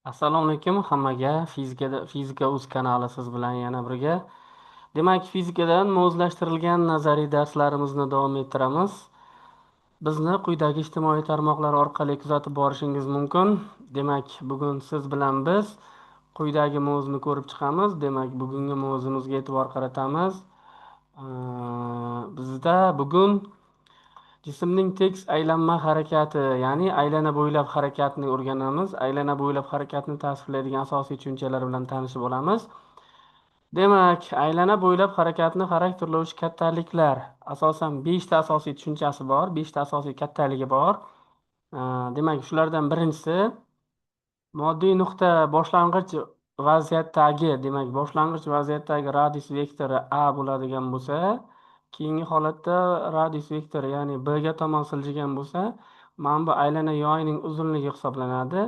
Assalomu alaykum hammaga. Fizika.uz kanali siz bilan yana birga. Demak, fizikadan ma'lumotlashtiriilgan nazariy darslarimizni davom ettiramiz. Bizni quyidagi ijtimoiy tarmoqlar orqali kuzatib borishingiz mumkin. Demak, bugun siz bilan biz quyidagi mavzuni ko'rib chiqamiz. Demak, bugungi mavzumizga e'tibor qaratamiz. Bizda bugun jismning teks aylanma harakati, ya'ni aylana bo'ylab harakatni o'rganamiz. Aylana bo'ylab harakatni tasvirlaydigan asosiy tushunchalar bilan tanishib olamiz. Demak, aylana bo'ylab harakatni xarakterlovchi kattaliklar. Asosan 5 ta asosiy tushunchasi bor, 5 ta asosiy kattaligi bor. Demak, shulardan birinchisi moddiy nuqta boshlang'ich vaziyatdagi, demak, boshlang'ich vaziyatdagi radius vektori A bo'ladigan bo'lsa, keyingi holatda radius vektori, ya'ni B ga tomon siljigan bo'lsa, mana bu aylana yoyining uzunligi hisoblanadi.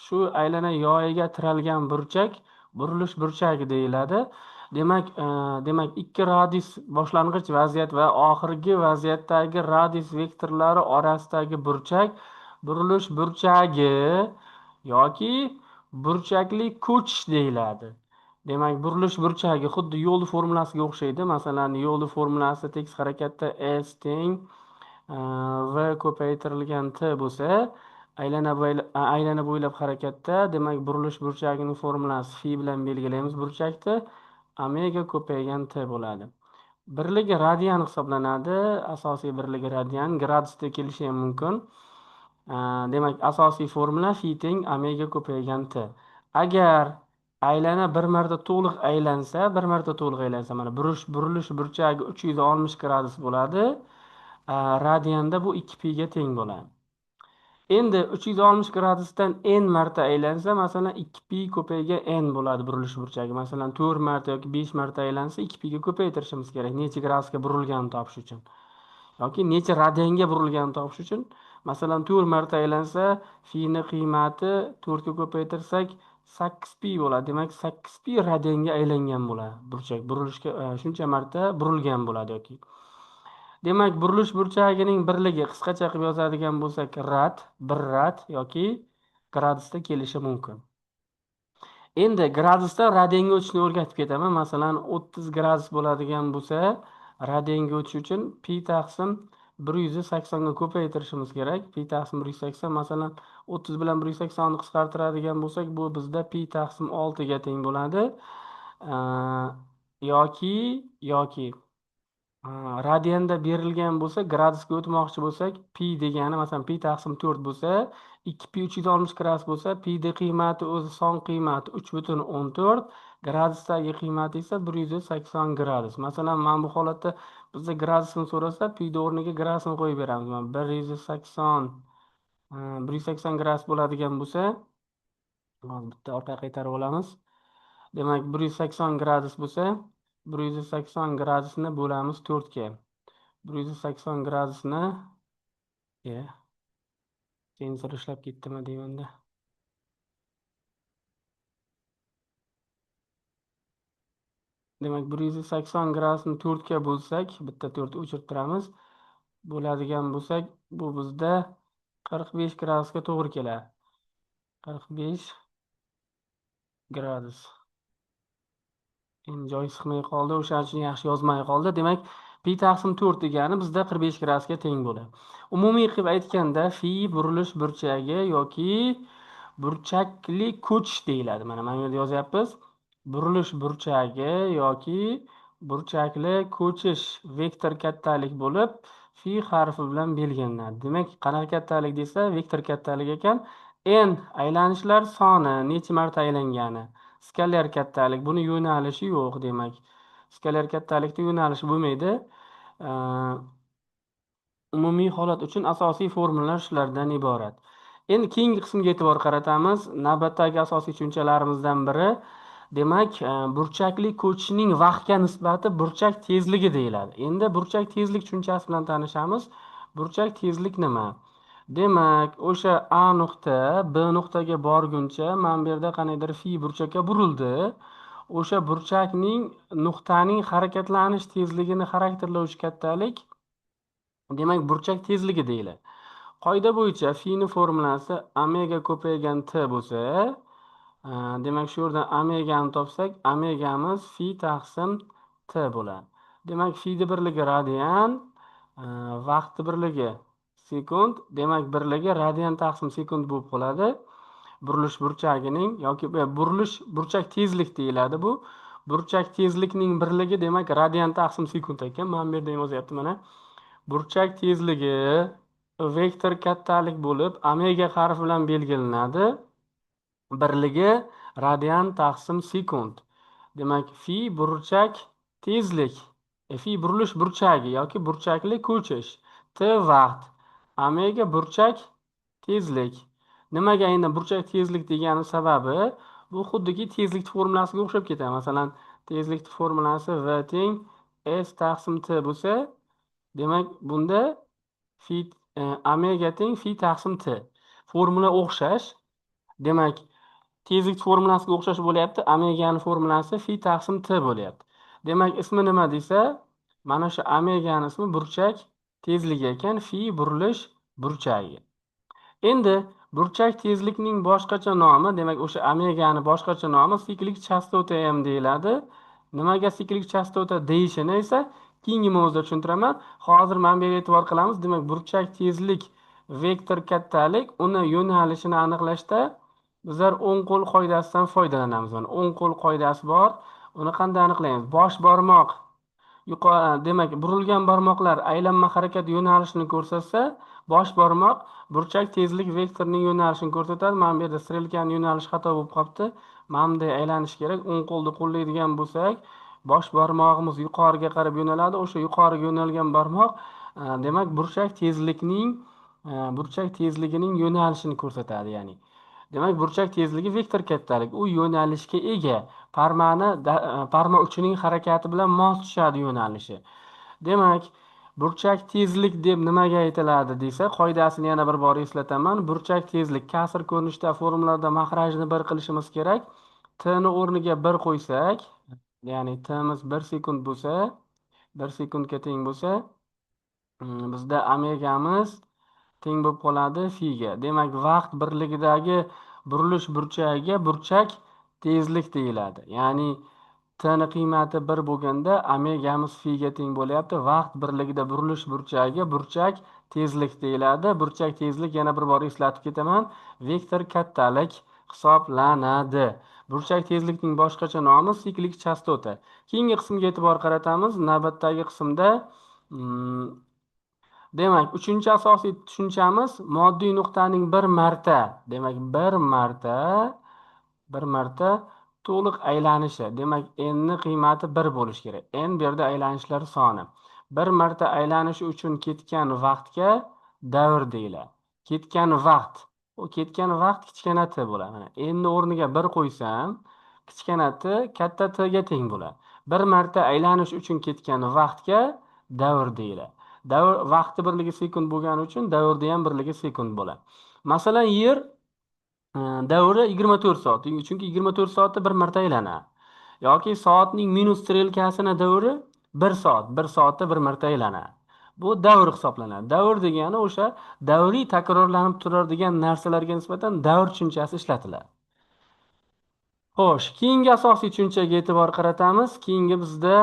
Shu aylana yoyiga tiralgan burchak burilish burchagi deyiladi. Demak, ikki radius boshlang'ich vaziyat va oxirgi vaziyatdagi radius vektorlari orasidagi burchak burilish burchagi yoki burchakli ko'chish deyiladi. Demak, burilish burchagi xuddi yo'l formulasiga o'xshaydi. Masalan, yo'l formulasi tekis harakatda S teng V ko'paytirilgan T bo'lsa, aylana bo'ylab harakatda, demak, burilish burchagining formulasi phi bilan belgilaymiz burchakni. Omega ko'paygan T bo'ladi. Birligi radian hisoblanadi. Asosiy birligi radian, gradusda kelishi ham mumkin. Demak, asosiy formula phi teng omega ko'paygan T. Agar aylana bir marta to'liq aylansa, mana burilish burchagi 360 gradus bo'ladi. Radianda bu 2 pi ga teng bo'ladi. Endi 360 gradusdan n marta aylansa, masalan, 2 pi ko'paygan n bo'ladi burilish burchagi. Masalan, 4 marta yoki 5 marta aylansa, 2 pi ga ko'paytirishimiz kerak, necha gradusga burilganini topish uchun. Yoki necha radianga burilganini topish uchun. Masalan, 4 marta aylansa, fini qiymati 4 ga ko'paytirsak 8 pi bo'ladi. Demak, 8 pi radianga aylangan bo'ladi. Burchak burilishga shuncha marta burilgan bo'ladi yoki. Demak, burilish burchagining birligi qisqacha qilib yozadigan bo'lsak, rad, 1 rad yoki gradusda kelishi mumkin. Endi gradusdan radianga o'tishni o'rgatib ketaman. Masalan, 30 gradus bo'ladigan bo'lsa, radianga o'tish uchun pi taqsim 180 ga ko'paytirishimiz kerak. Pi taqsim 180, masalan, 30 bilan 180 ni qisqartiradigan bo'lsak, bu bizda pi taqsim 6 ga teng bo'ladi. Yoki radianda berilgan bo'lsa, gradusga o'tmoqchi bo'lsak, pi degani, masalan, pi taqsim 4 bo'lsa, 2 pi 360 gradus bo'lsa, pi de qiymati o'zi son qiymati 3,14, gradusdagi qiymati esa 180 gradus. Masalan, mana bu holatda bizda gradusni so'rasa, pi de o'rniga gradusni qo'yib beramiz. Mana 180 gradus bo'ladigan bo'lsa, bitta orqaga qaytarib olamiz. Demak, 180 gradus bo'lsa, 180 gradusni bo'lamiz 4 ga. 180 gradusni sensor ishlab ketdimi deymanda. Demak, 180 gradusni 4 ga bo'lsak, bitta 4 o'chirtiramiz. Bo'ladigan bo'lsak, bu bizda 45 gradusga to'g'ri keladi. 45 gradus. Endi joy siqmay qoldi, o'shaning uchun yaxshi yozmay qoldi. Demak, pi taqsim 4 degani bizda 45 gradusga teng bo'ladi. Umumiy qilib aytganda, phi burilish burchagi yoki burchakli ko'chish deyiladi. Mana bu yerda yozyapmiz. Burilish burchagi yoki burchakli ko'chish vektor kattalik bo'lib, phi harfi bilan belgilanadi. Demak, qanaqa kattalik desa, vektor kattaligi ekan. N aylanishlar soni, necha marta aylangani. Skalar kattalik, buni yo'nalishi yo'q, demak. Skalar kattalikda yo'nalish bo'lmaydi. Umumiy holat uchun asosiy formulalar shulardan iborat. Endi keyingi qismga e'tibor qaratamiz. Navbatdagi asosiy tushunchalarimizdan biri, demak, burchakli ko'chishning vaqtga nisbati burchak tezligi deyiladi. Endi burchak tezlik tushunchasi bilan tanishamiz. Burchak tezlik nima? Demak, o'sha A nuqta B nuqtaga borguncha, mana bu yerda qanaydir phi burchakka burildi. O'sha burchakning nuqtaning harakatlanish tezligini xarakterlovchi kattalik, demak, burchak tezligi deyiladi. Qoida bo'yicha phi ni formulasi omega ko'paygan T bo'lsa, Demak, shu yerdan omegani topsak, omegamiz fi taqsim t bo'ladi. Demak, fini birligi radian, e, vaqtni birligi sekund. Demak, birligi radian taqsim sekund bo'lib qoladi. Burilish burchagining yoki burilish burchak tezlik deyiladi bu. Burchak tezlikning birligi demak radian taqsim sekund ekan. Mana bu yerda ham yozyapti mana. Burchak tezligi vektor kattalik bo'lib, omega harfi bilan belgilanadi. Birligi radian taqsim sekund. Demak, fi burchak tezlik, fi burilish burchagi yoki burchakli ko'chish, t vaqt, omega burchak tezlik. Nimaga endi burchak tezlik degani sababi, bu xuddiki tezlik formulasiga o'xshab ketadi. Masalan, tezlik formulasi v teng s taqsim t bo'lsa, demak bunda fi omega teng fi taqsim t. Formula o'xshash. Demak, tezlik formulasiga o'xshash bo'lyapti. Omegani formulasi fi taqsim t bo'lyapti. Demak, ismi nima desa, mana shu omegani ismi burchak tezligi ekan, fi burilish burchagi. Endi burchak tezlikning boshqacha nomi, demak o'sha omegani boshqacha nomi siklik chastota ham deyiladi. Nimaga siklik chastota deyishini esa keyingi mavzuda tushuntiraman. Hozir mana bu yerga e'tibor qilamiz. Demak, burchak tezlik vektor kattalik, uni yo'nalishini aniqlashda bizlar o'ng qo'l qoidasidan foydalanamiz. Mana o'ng qo'l qoidasi bor. Uni qanday aniqlaymiz? Bosh barmoq yuqori, demak, burilgan barmoqlar aylanma harakat yo'nalishini ko'rsatsa, bosh barmoq burchak tezlik vektorining yo'nalishini ko'rsatadi. Mana bu yerda strelkani yo'nalishi xato bo'lib qolibdi. Mana bunday aylanish kerak. O'ng qo'lni qo'llaydigan bo'lsak, bosh barmog'imiz yuqoriga qarab yo'naladi. O'sha yuqoriga yo'nalgan barmoq, demak, burchak tezligining yo'nalishini ko'rsatadi, ya'ni. Demak, burchak tezligi vektor kattalik. U yo'nalishga ega. Parma uchining harakati bilan mos tushadi yo'nalishi. Demak, burchak tezlik deb nimaga aytiladi desa, qoidasini yana bir bor eslataman. Burchak tezlik kasr ko'rinishda formulada mahrajni 1 qilishimiz kerak. T ni o'rniga 1 qo'ysak, ya'ni t miz 1 sekund bo'lsa, 1 sekundga teng bo'lsa, bizda omegamiz teng bo'lib qoladi figa. Demak, vaqt birligidagi burilish burchagiga burchak tezlik deyiladi. Ya'ni t ni qiymati 1 bo'lganda omegamiz figa teng bo'lyapti. Vaqt birligida burilish burchagiga burchak tezlik deyiladi. Burchak tezlik, yana bir bor eslatib ketaman, vektor kattalik hisoblanadi. Burchak tezlikning boshqacha nomi siklik chastota. Keyingi qismga e'tibor qaratamiz. Navbatdagi qismda demak, uchinchi asosiy tushunchamiz moddiy nuqtaning bir marta to'liq aylanishi. Demak, n ni qiymati 1 bo'lishi kerak. N bu yerda aylanishlar soni. Bir marta aylanishi uchun ketgan vaqtga davr deyiladi. Ketgan vaqt kichkina t bo'ladi. Mana n ni o'rniga 1 qo'ysam, kichkina t katta t ga teng bo'ladi. Bir marta aylanish uchun ketgan vaqtga davr deyiladi. Davr vaqti birligi sekund bo'lgani uchun davrda ham birligi sekund bo'ladi. Masalan, yer davri 24 soat. Chunki 24 soatda bir marta aylanadi. Yoki soatning minus strelkasini davri 1 soat. 1 soatda bir marta aylanadi. Bu davr hisoblanadi. Davr degani o'sha davriy takrorlanib turadigan narsalarga nisbatan davr tushunchasi ishlatiladi. Xo'sh, keyingi asosiy tushunchaga e'tibor qaratamiz. Keyingi bizda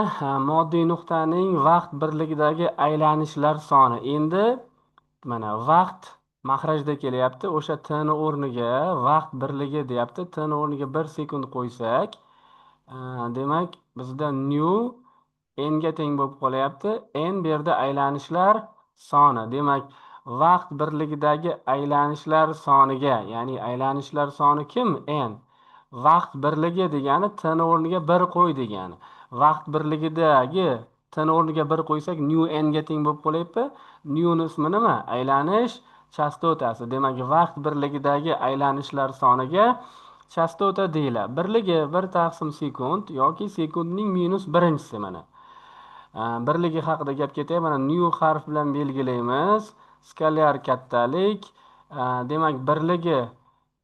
moddiy nuqtaning vaqt birligidagi aylanishlar soni. Endi mana vaqt mahrajda kelyapti. O'sha t ni o'rniga vaqt birligi deyapti. T ni o'rniga 1 sekund qo'ysak, demak bizda new n ga teng bo'lib qolyapti. N bu yerda aylanishlar soni. Demak, vaqt birligidagi aylanishlar soniga, ya'ni aylanishlar soni kim? N. Vaqt birligi degani t ni o'rniga 1 qo'y degani. Vaqt birligidagi t ni o'rniga 1 qo'ysak new n ga teng bo'lib qolyapti. New ni ismi nima? Aylanish chastotasi. Demak, vaqt birligidagi aylanishlar soniga chastota deyiladi. Birligi 1 taqsim sekund yoki sekundning minus birinchisi mana. Birligi haqida gap ketyapti. Mana new harf bilan belgilaymiz. Skalyar kattalik. Demak, birligi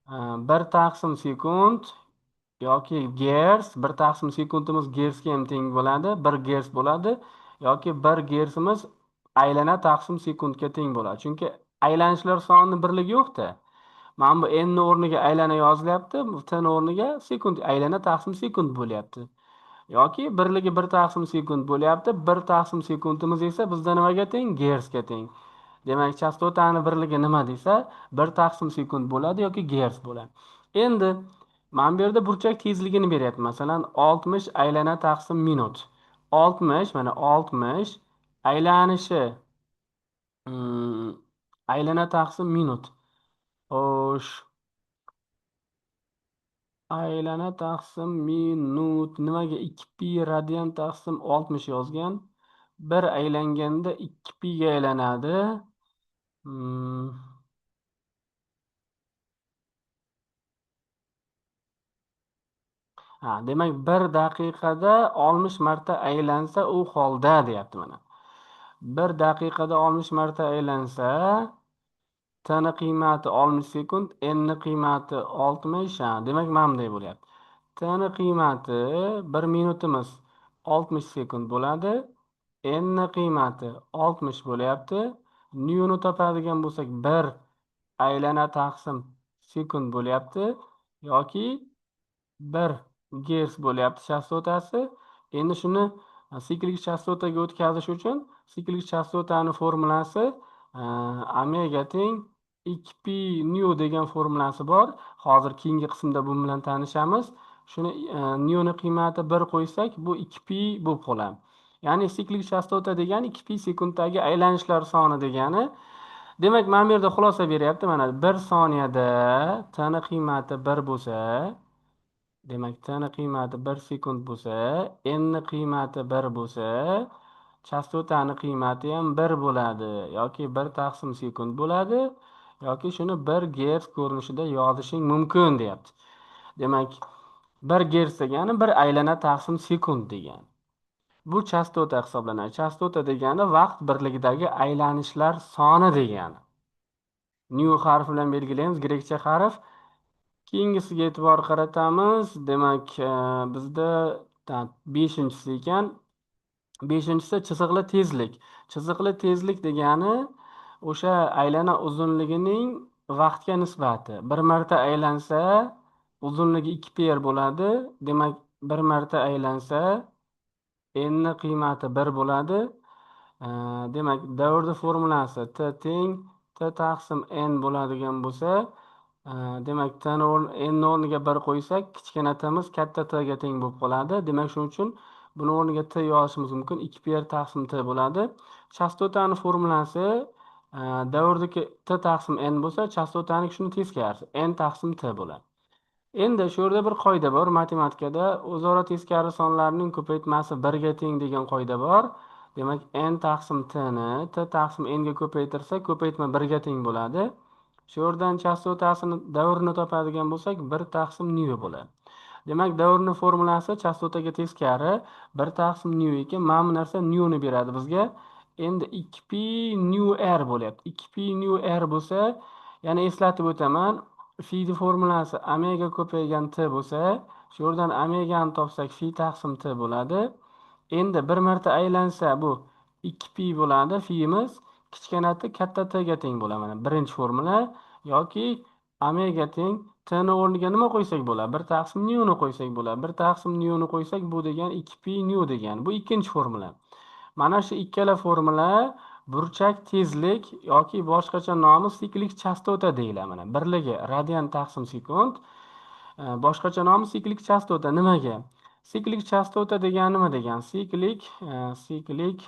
1 taqsim sekund yoki gerz. 1 taqsim sekundimiz gerzga ham teng bo'ladi. 1 gerz bo'ladi. Yoki 1 gerzimiz aylana taqsim sekundga teng bo'ladi. Chunki aylanishlar sonining birligi yo'q-da. Mana bu n o'rniga aylana yozilyapti, t o'rniga sekund, aylana taqsim sekund bo'lyapti. Yoki birligi 1 taqsim sekund bo'lyapti. 1 taqsim sekundimiz esa bizda nimaga teng? Gersga teng. Demak, chastotani birligi nima desa, 1 taqsim sekund bo'ladi yoki gerts bo'ladi. Endi mana bu yerda burchak tezligini beryapti. Masalan, 60 aylana taqsim minut. 60, mana 60 aylanishi mm, aylana taqsim minut. Xo'sh, aylana taqsim minut nimaga 2pi radian taqsim 60 yozgan? Bir aylanganda 2piga aylanadi. Hmm, Ha, demak 1 daqiqada 60 marta aylansa u holda deyapti mana. 1 daqiqada 60 marta aylansa t ni qiymati 60 sekund, n ni qiymati 60. Demak mana bunday bo'lyapti. T ni qiymati 1 minutimiz 60 sekund bo'ladi. N ni qiymati 60 bo'lyapti. Nyuni topadigan bo'lsak 1 aylana taqsim sekund bo'lyapti yoki 1 gerts bo'lyapti chastotasi. Endi shuni siklik chastotaga o'tkazish uchun siklik chastotani formulasi omega teng 2pi nu degan formulasi bor. Hozir keyingi qismda bu bilan tanishamiz. Shuni nyuni qiymati 1 qo'ysak, bu 2pi bo'lib qoladi. Ya'ni siklik chastota degani 2pi sekunddagi aylanishlar soni degani. Demak, mana bu yerda xulosa beryapti. Mana 1 soniyada t ni qiymati 1 bo'lsa, demak, t ni qiymati 1 sekund bo'lsa, n ni qiymati 1 bo'lsa, chastotani qiymati ham 1 bo'ladi yoki 1 taqsim sekund bo'ladi yoki shuni 1 gerts ko'rinishida yozishing mumkin deyapti. Demak, 1 gerts degani 1 aylana taqsim sekund degani. Bu chastota hisoblanadi. Chastota degani vaqt birligidagi aylanishlar soni degani. New harfi bilan belgilaymiz, grekcha harf. Keyingisiga e'tibor qaratamiz. Demak, bizda 5-inchisi ekan. 5-inchisi chiziqli tezlik. Chiziqli tezlik degani o'sha aylana uzunligining vaqtga nisbati. Bir marta aylansa uzunligi 2 per bo'ladi. Demak, bir marta aylansa n ni qiymati 1 bo'ladi. Demak, davrni formulasi t teng t taqsim n bo'ladigan bo'lsa, demak, t ni n ni o'rniga 1 qo'ysak, kichkina t'miz katta t ga teng bo'lib qoladi. Demak, shuning uchun buni o'rniga t yozishimiz mumkin. 2 per taqsim t bo'ladi. Chastotani formulasi davrdagi t taqsim n bo'lsa, chastotaniki shuni teskarisi n taqsim t bo'ladi. Endi shu yerda bir qoida bor matematikada. O'zaro teskari sonlarning ko'paytmasi 1 ga teng degan qoida bor. Demak, n taqsim t ni t taqsim n ga ko'paytirsa, ko'paytma 1 ga teng bo'ladi. Shu yerdan chastotasini davrini topadigan bo'lsak, 1 taqsim nu bo'ladi. Demak, davrni formulasi chastotaga teskari 1 taqsim nu ekan. Mana bu narsa nu ni beradi bizga. Endi 2pi nu r bo'lyapti. 2pi nu r bo'lsa, yana eslatib o'taman. Fi formulasi omega ko'paygan t bo'lsa, shu yerdan omegani topsak fi taqsim t bo'ladi. Endi bir marta aylansa bu 2pi bo'ladi. Fiimiz kichkina t katta t ga teng bo'ladi. Mana birinchi formula yoki omega teng t ni o'rniga nima qo'ysak bo'ladi? 1 taqsim nu ni qo'ysak bo'ladi. 1 taqsim nu ni qo'ysak bu degan 2pi nu degan. Bu ikkinchi formula. Mana shu ikkala formula burchak tezlik yoki boshqacha nomi siklik chastota deyiladi. Mana birligi radian taqsim sekund, boshqacha nomi siklik chastota. Nimaga? Siklik chastota degani nima degan? Siklik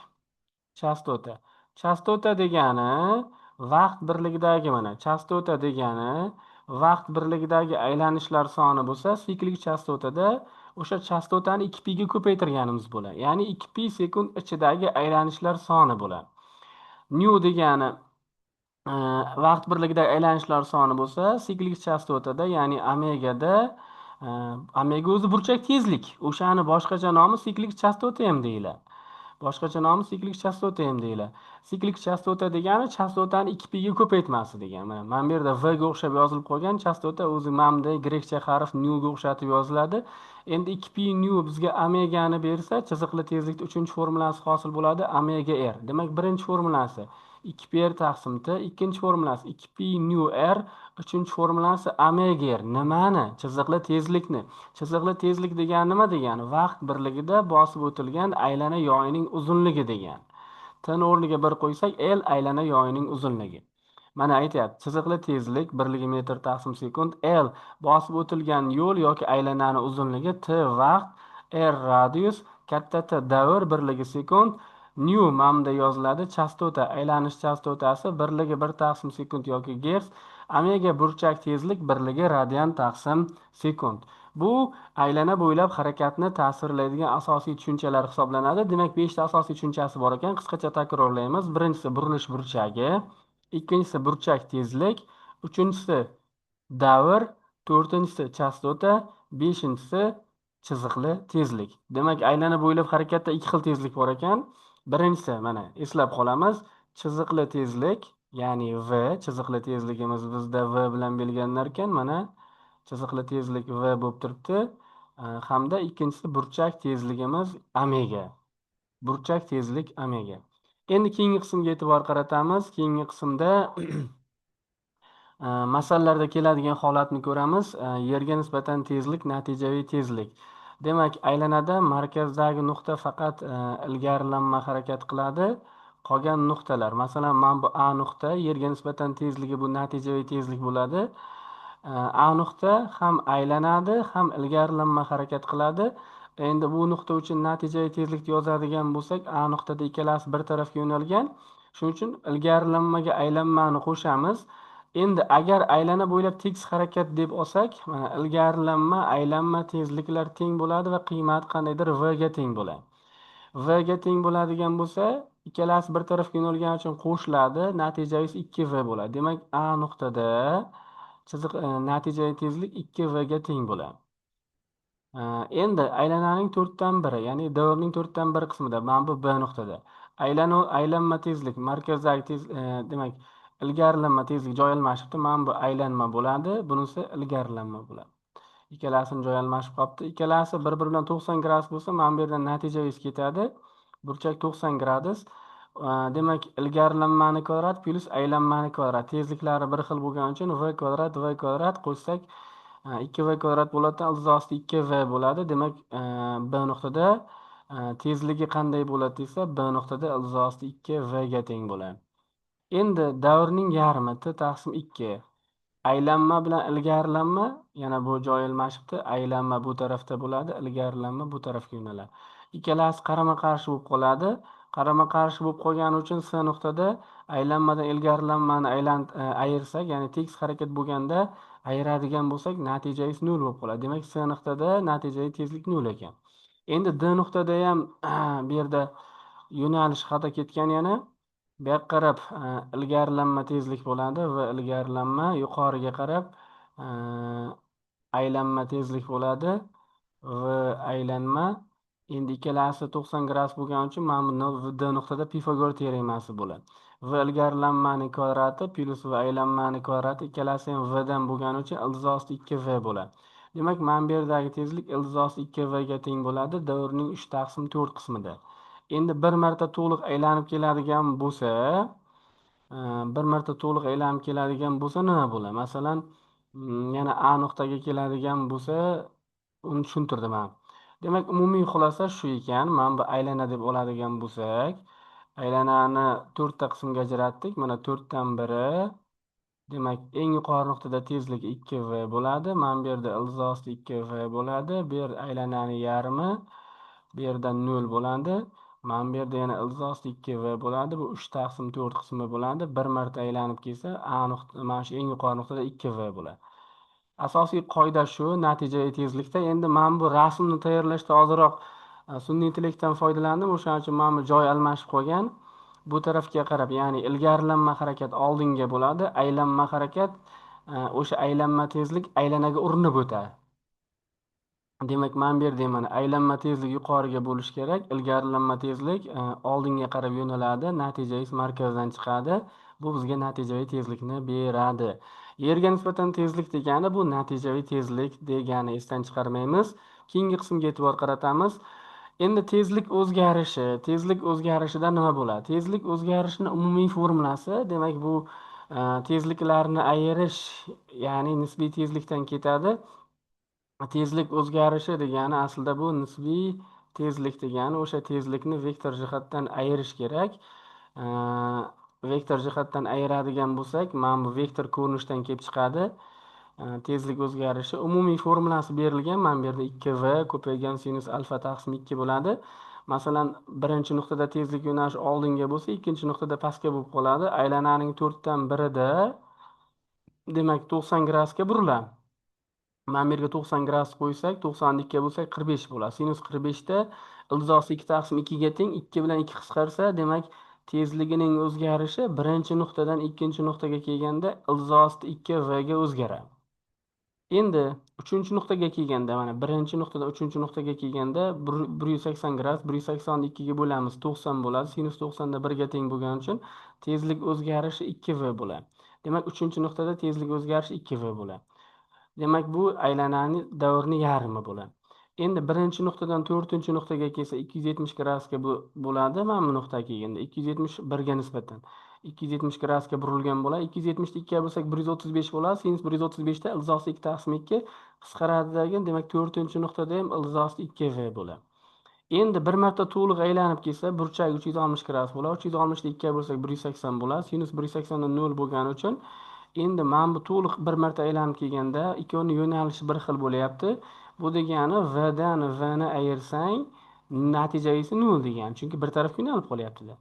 chastota. Chastota degani vaqt birligidagi mana chastota degani vaqt birligidagi aylanishlar soni bo'lsa, siklik chastotada o'sha chastotani 2pi ga ko'paytirganimiz bo'ladi. Ya'ni 2pi sekund ichidagi aylanishlar soni bo'ladi. Nu degani vaqt birligidagi aylanishlar soni bo'lsa, siklik chastotada, ya'ni omegada omega o'zi burchak tezlik. O'shani boshqacha nomi siklik chastota ham deyiladi. Boshqacha nomi siklik chastota ham deyiladi. Siklik chastota degani chastotani 2pi ga ko'paytmasi degan. Mana bu yerda v ga o'xshab yozilib qolgan chastota o'zi mana bunday grekcha harf nu ga o'xshatib yoziladi. Endi 2pi nu bizga omegani bersa, chiziqli tezlikning 3-formulasi hosil bo'ladi, omega r. Demak, birinchi formulasi 2 pi r taqsim t. Ikkinchi formulasi 2 pi nu r. Uchinchi formulasi omega r. Nimani? Chiziqli tezlikni. Chiziqli tezlik degani nima degani? Vaqt birligida bosib o'tilgan aylana yoyining uzunligi degani. T ni o'rniga 1 qo'ysak, L aylana yoyining uzunligi. Mana aytyapti, chiziqli tezlik birligi metr taqsim sekund, L bosib o'tilgan yo'l yoki aylanani uzunligi, T vaqt, R radius, katta T davr birligi sekund, nu mamda yoziladi, chastota, aylanish chastotasi birligi 1 taqsim sekund yoki gerts, omega burchak tezlik birligi radian taqsim sekund. Bu aylana bo'ylab harakatni ta'sirlaydigan asosiy tushunchalar hisoblanadi. Demak, 5 ta asosiy tushunchasi bor ekan. Qisqacha takrorlaymiz. Birinchisi burilish burchagi, ikkinchisi burchak tezlik, uchinchisi davr, to'rtinchisi chastota, beshinchisi chiziqli tezlik. Demak, aylana bo'ylab harakatda ikki xil tezlik bor ekan. Birinchisi, mana eslab qolamiz, chiziqli tezlik, ya'ni v, chiziqli tezligimiz bizda v bilan belgilanar ekan, mana chiziqli tezlik v bo'lib turibdi. Hamda ikkinchisi burchak tezligimiz omega. Burchak tezlik omega. Endi keyingi qismga e'tibor qaratamiz. Keyingi qismda masalalarda keladigan holatni ko'ramiz. Yerga nisbatan tezlik, natijaviy tezlik. Demak, aylanada markazdagi nuqta faqat ilgarilanma harakat qiladi. Qolgan nuqtalar, masalan, mana bu A nuqta, yerga nisbatan tezligi bu natijaviy tezlik bo'ladi. A nuqta ham aylanadi, ham ilgarilanma harakat qiladi. Endi bu nuqta uchun natijaviy tezlikni yozadigan bo'lsak, A nuqtada ikkalasi bir tarafga yo'nalgan. Shuning uchun ilgarilanmaga aylanmani qo'shamiz. Endi agar aylana bo'ylab tekis harakat deb olsak, mana ilgarilanma, aylanma tezliklar teng bo'ladi va qiymati qandaydir v ga teng bo'ladi. V ga teng bo'ladigan bo'lsa, ikkalasi bir tarafga yo'nalgani uchun qo'shiladi, natijamiz 2v bo'ladi. Demak, A nuqtada chiziq natijaviy tezlik 2v ga teng bo'ladi. Endi aylananing 4dan 1, ya'ni davrning 4dan 1 qismida, mana bu B nuqtada. Aylanma tezlik, markazdagi demak, ilgarilanma tezlik joy almashibdi. Mana bu aylanma bo'ladi, bunisi ilgarilanma bo'ladi. Ikkalasini joy almashib qolibdi. Ikkalasi bir-biri bilan 90 gradus bo'lsa, mana bu yerdan natijangiz ketadi. Burchak 90 gradus. Demak, ilgarilanmani kvadrat plus aylanmani kvadrat. Tezliklari bir xil bo'lgani uchun v kvadrat qo'shsak 2v kvadrat bo'ladi, ildizi 2v bo'ladi. Demak, B nuqtada tezligi qanday bo'ladi desa, B nuqtada ildizi 2v ga teng bo'ladi. Endi davrning yarmi t taqsim 2. Aylanma bilan ilgarilanma, yana bu joy almashibdi. Aylanma bu tarafda bo'ladi, ilgarilanma bu tarafga yo'naladi. Ikkalasi qarama-qarshi bo'lib qoladi. Qarama-qarshi bo'lib qolgani uchun S nuqtada aylanmadan ilgarilanmani ayirsak, ya'ni tekis harakat bo'lganda ayiradigan bo'lsak, natijangiz 0 bo'lib qoladi. Demak, S nuqtada natijaviy tezlik 0 ekan. Endi D nuqtada ham bu yerda yo'nalish xato ketgan yana. Bu yoqqa qarab ilgarilanma tezlik bo'ladi va ilgarilanma yuqoriga qarab aylanma tezlik bo'ladi va aylanma. Endi ikkalasi 90 gradus bo'lgani uchun mana bu D nuqtada Pifagor teoremasi bo'ladi. V ilgarilanmani kvadrati plus v aylanmani kvadrati ikkalasi ham v dan bo'lgani uchun ildizi 2v bo'ladi. Demak, mana bu yerdagi tezlik ildizi 2v ga teng bo'ladi davrning 3/4 qismida. Endi bir marta to'liq aylanib keladigan bo'lsa, nima bo'ladi? Masalan, yana A nuqtaga keladigan bo'lsa, uni tushuntirdim ham. Demak, umumiy xulosa shu ekan. Mana bu aylana deb oladigan bo'lsak, aylanani 4 ta qismga ajratdik. Mana 4dan 1. Demak, eng yuqori nuqtada tezlik 2v bo'ladi. Mana bu yerda ildizi 2v bo'ladi. Bu yer aylananing yarmi. Bu yerda 0 bo'ladi. Mana bu yerda yana ildizi 2v bo'ladi. Bu 3/4 qismi bo'ladi. Bir marta aylanib kelsa, A nuqta, mana shu eng yuqori nuqtada 2v bo'ladi. Asosiy qoida shu, natijaviy tezlikda. Endi mana bu rasmni tayyorlashda ozroq sun'iy intellektdan foydalandim. O'shaning uchun mana bu joy almashib qolgan. Bu tarafga qarab, ya'ni ilgarilanma harakat oldinga bo'ladi, aylanma harakat o'sha aylanma tezlik aylanaga urinib o'tadi. Demak, mana bu yerda mana aylanma tezlik yuqoriga bo'lishi kerak, ilgarilanma tezlik oldinga qarab yo'naladi, natijangiz markazdan chiqadi. Bu bizga natijaviy tezlikni beradi. Yerga nisbatan tezlik degani bu natijaviy tezlik degani esdan chiqarmaymiz. Keyingi qismga e'tibor qaratamiz. Endi tezlik o'zgarishida nima bo'ladi? Tezlik o'zgarishini umumiy formulasi, demak bu tezliklarni ayirish, ya'ni nisbiy tezlikdan ketadi. Tezlik o'zgarishi degani aslida bu nisbiy tezlik degani o'sha tezlikni vektor jihatdan ayirish kerak. E, Vektor jihatdan ayiradigan bo'lsak, mana bu vektor ko'rinishdan kelib chiqadi. Tezlik o'zgarishi umumiy formulasi berilgan. Mana bu yerda 2v ko'paygan sinus alfa taqsim 2 bo'ladi. Masalan, birinchi nuqtada tezlik yo'nalishi oldinga bo'lsa, ikkinchi nuqtada pastga bo'lib qoladi. Aylananing 4dan birida, demak 90 gradusga buriladi. Mana bu yerga 90 gradus qo'ysak, 90 ikkiga bo'lsak 45 bo'ladi. Sinus 45 da ildizosi 2 taqsim 2 ga teng. 2 bilan 2 qisqarsa, demak tezligining o'zgarishi birinchi nuqtadan ikkinchi nuqtaga kelganda ildizosi 2v ga o'zgaradi. Endi uchinchi nuqtaga kelganda, mana birinchi nuqtadan uchinchi nuqtaga kelganda 180 gradus, 180 ni 2 ga bo'lamiz, 90 bo'ladi. Sinus 90 da 1 ga teng bo'lgani uchun tezlik o'zgarishi 2v bo'ladi. Demak, uchinchi nuqtada tezlik o'zgarishi 2v bo'ladi. Demak, bu aylananing davrini yarmi bo'ladi. Endi birinchi nuqtadan to'rtinchi nuqtaga kelsa 270 gradusga bo'ladi. Mana bu nuqtaga kelganda 270 1 ga nisbatan 270 gradusga burilgan bo'ladi. 270 ni 2 ga bo'lsak 135 bo'ladi. Sinus 135 da ildizosi 2 taqsim 2 qisqaradi degan, demak to'rtinchi nuqtada ham ildizosi 2v bo'ladi. Endi bir marta to'liq aylanib kelsa, burchak 360 gradus bo'ladi. 360 ni 2 ga bo'lsak 180 bo'ladi. Sinus 180 dan 0 bo'lgani uchun endi mana bu to'liq bir marta aylanib kelganda ikkovining yo'nalishi bir xil bo'lyapti. Bu degani v dan v ni ayirsang natija esa 0 degani. Chunki bir tarafga yo'nalib qolyapti-da.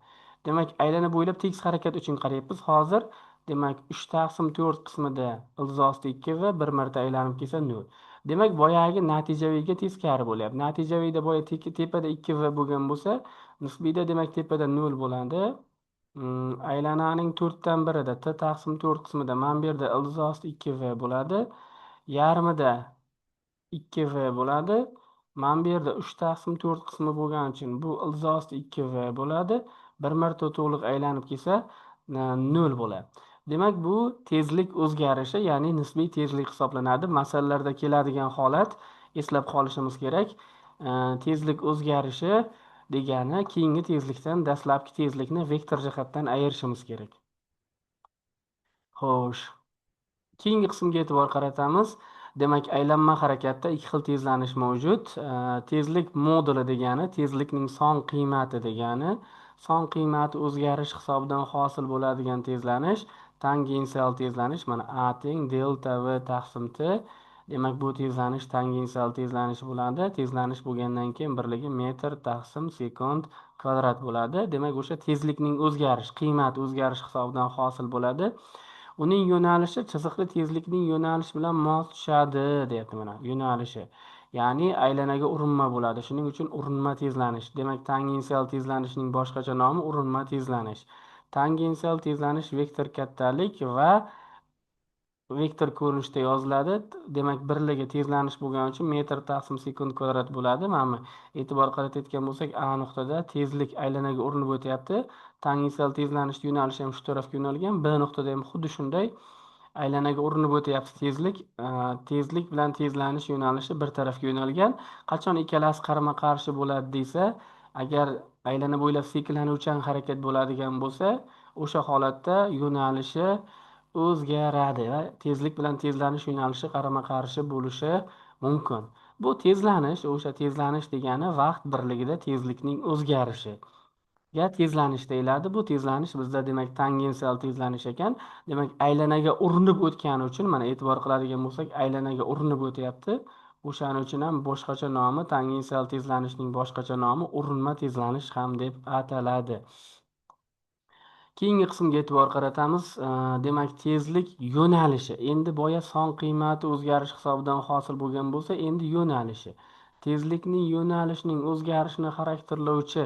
Demak, aylana bo'ylab tekis harakat uchun qarayapmiz. Hozir demak 3 taqsim 4 qismida ildizosi 2 va bir marta aylanib kelsa 0. Demak, boyagi natijaviyga teskari bo'lyapti. Natijaviyda boya tepada 2v bo'lgan bo'lsa, nisbiyda demak tepada 0 bo'ladi. Aylananing 4dan birida t taqsim 4 qismida mana bu yerda ildizosi 2v bo'ladi. Yarmida 2v bo'ladi. Mana bu yerda 3 taqsim 4 qismi bo'lgani uchun bu ildizosi 2v bo'ladi. Bir marta to'liq aylanib kelsa 0 bo'ladi. Demak, bu tezlik o'zgarishi, ya'ni nisbiy tezlik hisoblanadi. Masalalarda keladigan holat eslab qolishimiz kerak. Tezlik o'zgarishi degani keyingi tezlikdan dastlabki tezlikni vektor jihatdan ayirishimiz kerak. Xo'sh, keyingi qismga e'tibor qaratamiz. Demak, aylanma harakatda ikki xil tezlanish mavjud. Tezlik moduli degani tezlikning son qiymati degani. Son qiymati o'zgarish hisobidan hosil bo'ladigan tezlanish tangensial tezlanish. Mana a teng delta v taqsim t. Demak, bu tezlanish tangensial tezlanish bo'ladi. Tezlanish bo'lgandan keyin birligi metr taqsim sekund kvadrat bo'ladi. Demak, o'sha tezlikning o'zgarish, qiymati o'zgarish hisobidan hosil bo'ladi. Uning yo'nalishi chiziqli tezlikning yo'nalishi bilan mos tushadi, deyapti mana yo'nalishi. Ya'ni aylanaga urinma bo'ladi. Shuning uchun urinma tezlanish. Demak, tangensial tezlanishning boshqacha nomi urinma tezlanish. Tangensial tezlanish vektor kattalik va vektor ko'rinishda yoziladi. Demak, birligi tezlanish bo'lgani uchun metr taqsim sekund kvadrat bo'ladi. Mana e'tibor qaratayotgan bo'lsak, a nuqtada tezlik aylanaga urinib o'tyapti. Tangensial tezlanish yo'nalishi ham shu tarafga yo'nalgan. B nuqtada ham xuddi shunday aylanaga urinib o'tyapti tezlik. Tezlik bilan tezlanish yo'nalishi bir tarafga yo'nalgan. Qachon ikkalasi qarama-qarshi bo'ladi desa, agar aylana bo'ylab sekinlanuvchan harakat bo'ladigan bo'lsa, o'sha holatda yo'nalishi o'zgaradi va tezlik bilan tezlanish yo'nalishi qarama-qarshi bo'lishi mumkin. Bu tezlanish, o'sha tezlanish degani vaqt birligida tezlikning o'zgarishi. Ya tezlanish deyiladi. Bu tezlanish bizda demak tangensial tezlanish ekan. Demak, aylanaga urinib o'tgani uchun mana e'tibor qiladigan bo'lsak, aylanaga urinib o'tyapti. O'shaning uchun ham boshqacha nomi, tangensial tezlanishning boshqacha nomi urinma tezlanish ham deb ataladi. Keyingi qismga e'tibor qaratamiz. Demak, tezlik yo'nalishi. Endi boya son qiymati o'zgarish hisobidan hosil bo'lgan bo'lsa, endi yo'nalishi. Tezlikning yo'nalishining o'zgarishini xarakterlovchi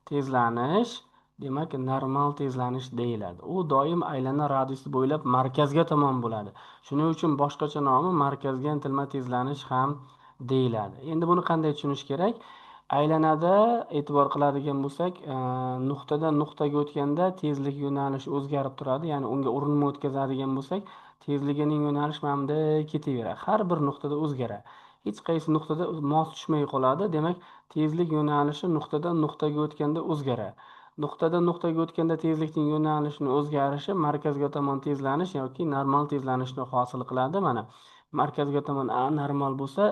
tezlanish, demak, normal tezlanish deyiladi. U doim aylana radiusi bo'ylab markazga tomon bo'ladi. Shuning uchun boshqacha nomi markazga intilma tezlanish ham deyiladi. Endi buni qanday tushunish kerak? Aylanada e'tibor qiladigan bo'lsak, nuqtadan nuqtaga o'tganda tezlik yo'nalishi o'zgarib turadi. Ya'ni unga urinma o'tkazadigan bo'lsak, tezligining yo'nalishi mana bunday ketaveradi. Har bir nuqtada o'zgaradi. hech qaysi nuqtada mos tushmay qoladi. Demak, tezlik yo'nalishi nuqtadan nuqtaga o'tganda o'zgaradi. Nuqtadan nuqtaga o'tganda tezlikning yo'nalishini o'zgarishi markazga tomon tezlanish yoki normal tezlanishni hosil qiladi. Mana markazga tomon a normal bo'lsa,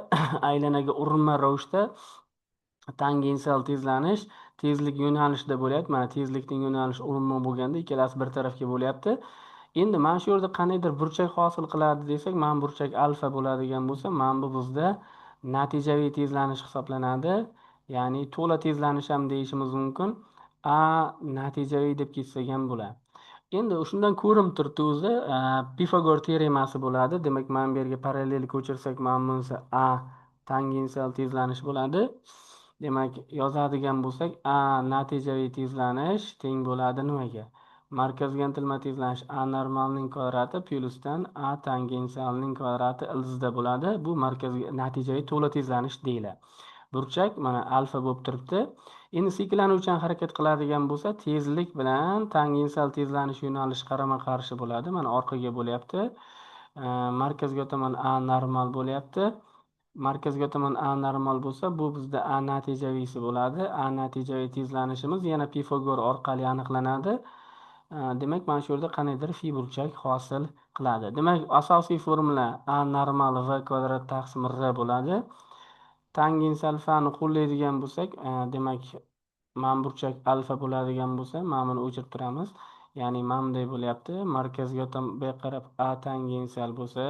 aylanaga urinma ravishda tangensial tezlanish tezlik yo'nalishida bo'lyapti. Mana tezlikning yo'nalishi urinma bo'lganda ikkalasi bir tarafga bo'lyapti. Endi mana shu yerda qandaydir burchak hosil qiladi desak, mana burchak alfa bo'ladigan bo'lsa, mana bu bizda natijaviy tezlanish hisoblanadi. Ya'ni to'la tezlanish ham deyishimiz mumkin. A natijaviy deb ketsak ham bo'ladi. Endi shundan ko'rinib turibdi o'zi Pifagor teoremasi bo'ladi. Demak, mana bu yerga parallel ko'chirsak, mana bunisi A tangensial tezlanish bo'ladi. Demak, yozadigan bo'lsak, A natijaviy tezlanish teng bo'ladi nimaga? Markazga intilma tezlanish A normalning kvadrati plyusdan A tangensialning kvadrati ildizda bo'ladi. Bu markazga natijaviy to'la tezlanish deyiladi. Burchak mana alfa bo'lib turibdi. Endi seklanuvchan harakat qiladigan bo'lsa, tezlik bilan tangensial tezlanish yo'nalishi qarama-qarshi bo'ladi. Mana orqaga bo'lyapti. Markazga tomon A normal bo'lyapti. Markazga tomon A normal bo'lsa, bu bizda A natijaviysi bo'ladi. A natijaviy tezlanishimiz yana Pifagor orqali aniqlanadi. Demak, mana shu yerda qandaydir fi burchak hosil qiladi. Demak, asosiy formula A normal v kvadrat taqsim r bo'ladi. Tangensial alfani qo'llaydigan bo'lsak, demak, mana burchak alfa bo'ladigan bo'lsa, mana buni o'chirib turamiz. Ya'ni mana bunday bo'lyapti. Markazga bu qarab A tangensial bo'lsa,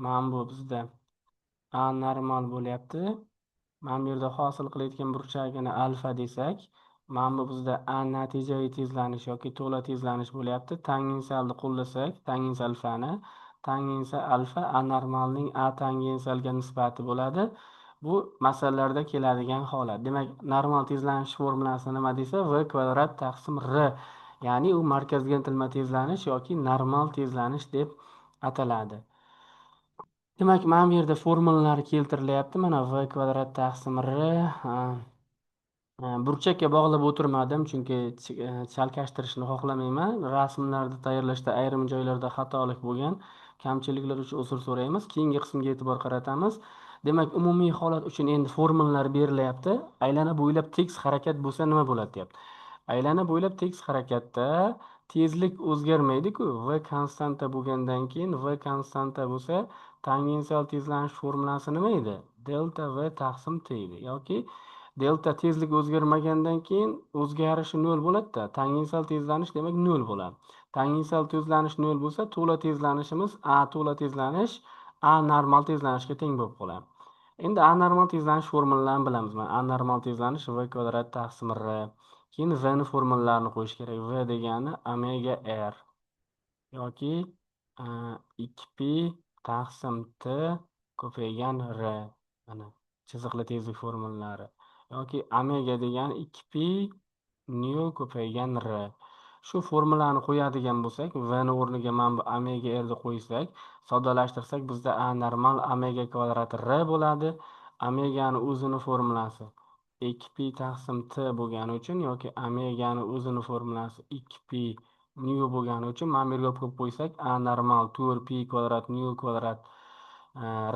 mana bu bizda A normal bo'lyapti. Mana bu yerda hosil qilayotgan burchagini alfa desak, mana bu bizda A natijaviy tezlanish yoki to'la tezlanish bo'lyapti. Tangensialni qo'llasak, tangensial alfani, tangensial alfa A normalning A tangensialga nisbati bo'ladi. Bu masalalarda keladigan holat. Demak, normal tezlanish formulasi nima desa, v kvadrat taqsim r. Ya'ni u markazga intilma tezlanish yoki normal tezlanish deb ataladi. Demak, mana bu yerda formulalar keltirilyapti. Mana v kvadrat taqsim r. Burchakka bog'lab o'tirmadim, chunki chalkashtirishni xohlamayman. Rasmlarni tayyorlashda ayrim joylarda xatolik bo'lgan. Kamchiliklar uchun uzr so'raymiz. Keyingi qismga e'tibor qaratamiz. Demak, umumiy holat uchun endi formulalar berilyapti. Aylana bo'ylab tekis harakat bo'lsa nima bo'ladi deyapti. Aylana bo'ylab tekis harakatda tezlik o'zgarmaydi-ku. V konstanta bo'lgandan keyin v konstanta bo'lsa, tangensial tezlanish formulasi nima edi? Delta v taqsim t edi yoki delta tezlik o'zgarmagandan keyin o'zgarishi 0 bo'ladi-da. Tangensial tezlanish demak 0 bo'ladi. Tangensial tezlanish 0 bo'lsa, to'la tezlanishimiz A to'la tezlanish A normal tezlanishga teng bo'lib qoladi. Endi A normal tezlanish formulalarini bilamiz. Mana A normal tezlanish v kvadrat taqsim r. Keyin v ni formulalarini qo'yish kerak. V degani omega r yoki 2pi taqsim t ko'paygan r. Mana chiziqli tezlik formulalari. Yoki omega degani 2pi nu ko'paygan r. Shu formulani qo'yadigan bo'lsak, v ni o'rniga mana bu omega r ni qo'ysak, soddalashtirsak bizda A normal omega kvadrat r bo'ladi. Omegani o'zini formulasi 2pi taqsim t bo'lgani uchun yoki omegani o'zini formulasi 2pi nu bo'lgani uchun mana bu yerga qo'yib qo'ysak, A normal 4pi kvadrat nu kvadrat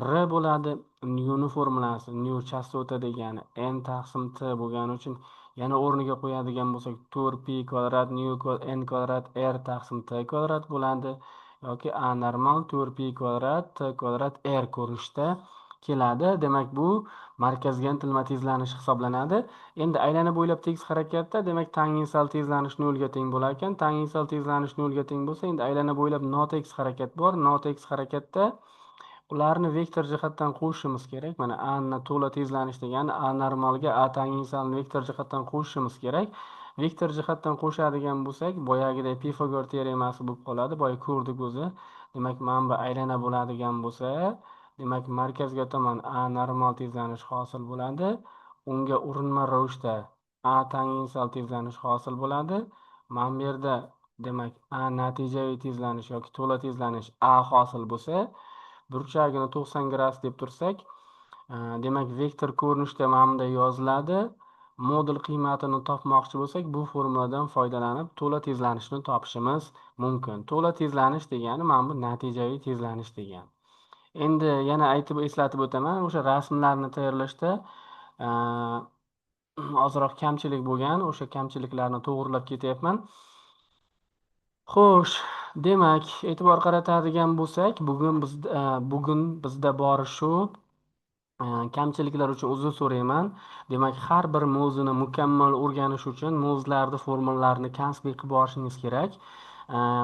r bo'ladi. Nu ni formulasi nu chastota degani n taqsim t bo'lgani uchun yana o'rniga qo'yadigan bo'lsak 4pi kvadrat nu n kvadrat r taqsim t kvadrat bo'ladi yoki A normal 4pi kvadrat t kvadrat r ko'rinishda keladi. Demak, bu markazga intilma tezlanish hisoblanadi. Endi aylana bo'ylab tekis harakatda, demak, tangensial tezlanish 0 ga teng bo'lar ekan. Tangensial tezlanish 0 ga teng bo'lsa, endi aylana bo'ylab notekis harakat bor. Notekis harakatda ularni vektor jihatdan qo'shishimiz kerak. Mana A ni to'la tezlanish degani A normalga A tangensialni vektor jihatdan qo'shishimiz kerak. Vektor jihatdan qo'shadigan bo'lsak, boyagiday Pifagor teoremasi bo'lib qoladi. Boya ko'rdik o'zi. Demak, mana bu aylana bo'ladigan bo'lsa, demak, markazga tomon A normal tezlanish hosil bo'ladi. Unga urinma ravishda A tangensial tezlanish hosil bo'ladi. Mana bu yerda demak, A natijaviy tezlanish yoki to'la tezlanish A hosil bo'lsa, burchagini 90 gradus deb tursak, demak, vektor ko'rinishda mana bunday yoziladi. Modul qiymatini topmoqchi bo'lsak, bu formuladan foydalanib to'la tezlanishni topishimiz mumkin. To'la tezlanish degani mana bu natijaviy tezlanish degani. Endi yana aytib eslatib o'taman, o'sha rasmlarni tayyorlashda e, ozroq kamchilik bo'lgan, o'sha kamchiliklarni to'g'irlab ketyapman. Xo'sh, demak, e'tibor qaratadigan bo'lsak, bugun bizda bori shu. Kamchiliklar uchun uzr so'rayman. Demak, har bir mavzuni mukammal o'rganish uchun mavzularni, formulalarni kasbiy qilib borishingiz kerak.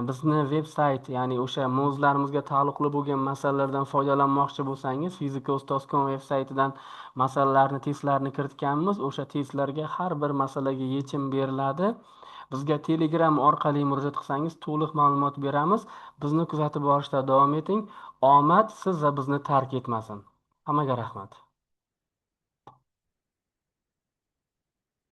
Bizni veb-sayt, ya'ni o'sha mavzularimizga taalluqli bo'lgan masalalardan foydalanmoqchi bo'lsangiz, fizikaustoz.com veb-saytidan masalalarni, testlarni kiritganmiz. O'sha testlarga har bir masalaga yechim beriladi. Bizga Telegram orqali murojaat qilsangiz to'liq ma'lumot beramiz. Bizni kuzatib borishda davom eting. Omad siz va bizni tark etmasin. Hammaga rahmat.